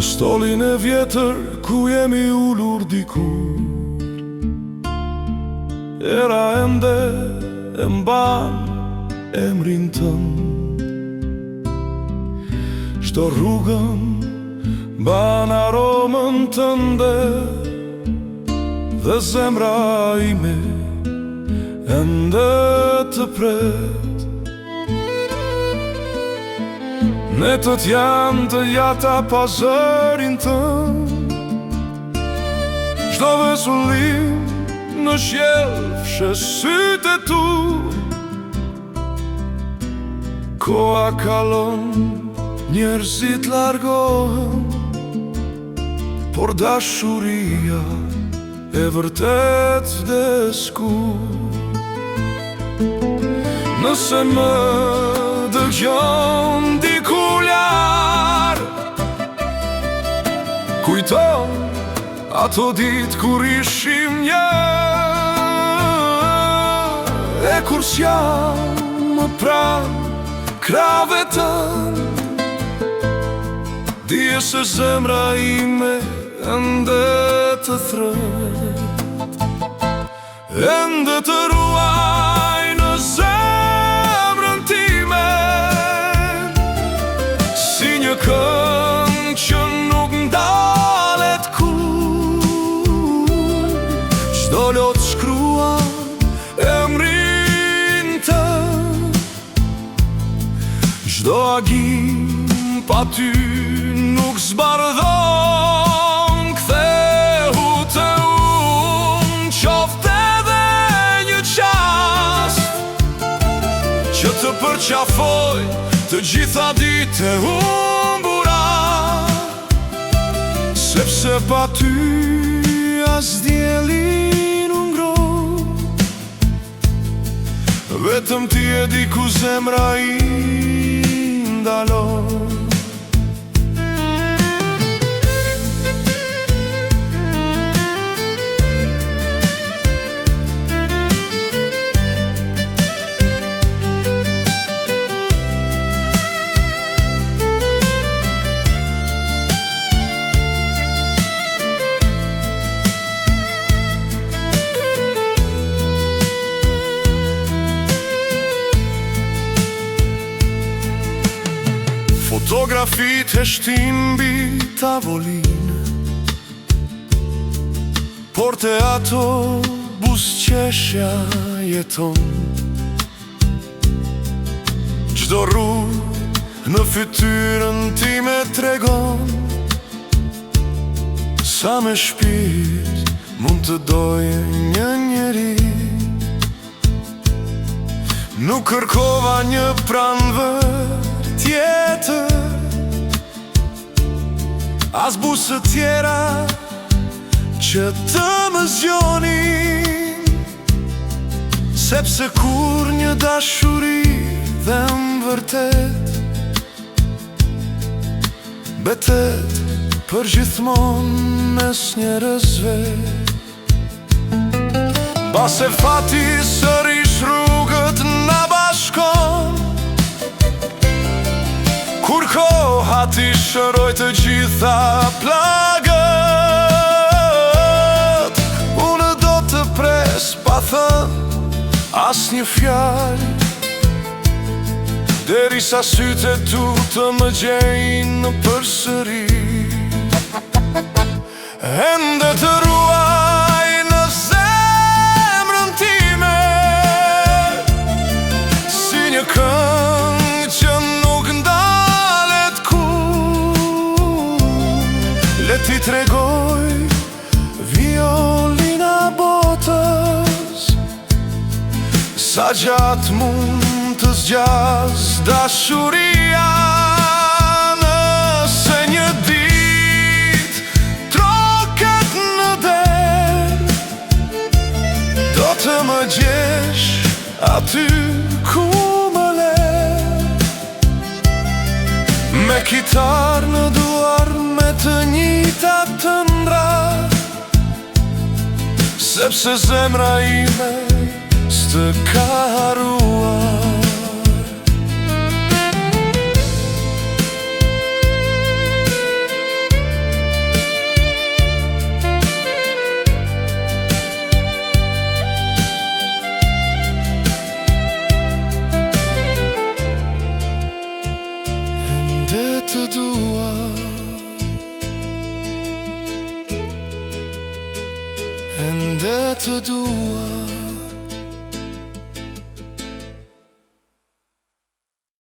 stolin e vjetër ku jemi ullur dikur. Era ende e mban emrin tënd, çdo rrugën mban aromën tënde, dhe zemra ime ende të pret. Netët janë të jata pa zërin tënd, çdo vesullim në qiell fshe sytë e tu. Koha kalon, njerëzit largohen, por dashuria e vërtet vdeskur. Nëse më dëgjon diku lart, kujton ato ditë kur ishim një, e kur s'jam më pranë krave tënd, dije se zemra ime ende të thret, ende të ruaj në zemrën time, si një këngë që nuk ndalet kur. Çdo lot shkruan emrin tënd, çdo agim pa ty nuk zbardhon. Kthehu të unë, qofte edhe një qast, që të përqafoj të gjitha ditë e humbura, sepse pa ty as dielli nuk ngroh. Vetëm ti e di ku zemra im ndalon. Fotografit e shtin mbi tavolinë, por te ato buzëqeshja jeton. Çdo rrugë në fytyrën time tregon sa me shpirt mund të doje një njeri. Nuk kërkova një pranvër tjetër, as busë tjera që të më zgjonin, sepse kur një dashuri dhem vërtet, betet për gjithmonë mes njerëzve. Mbas e fati sërish rrugët na bashkon, kur koha ti shëroj të gjitha plagët. Unë do të pres pa thënë as një fjalë, derisa sytë e tu të më gjejnë përsëri. Ende të ruaj në zemrën time, si një këngë që nuk ndalet kur. Le ti tregoj violina botës, sa gjatë mund të zgjas dashuria. Nëse një dit troket në der, do të më gjesh aty ku më le, me kitar në duar, me të njëjtat tëndra, sepse zemra ime s'të ka haruar. të dua.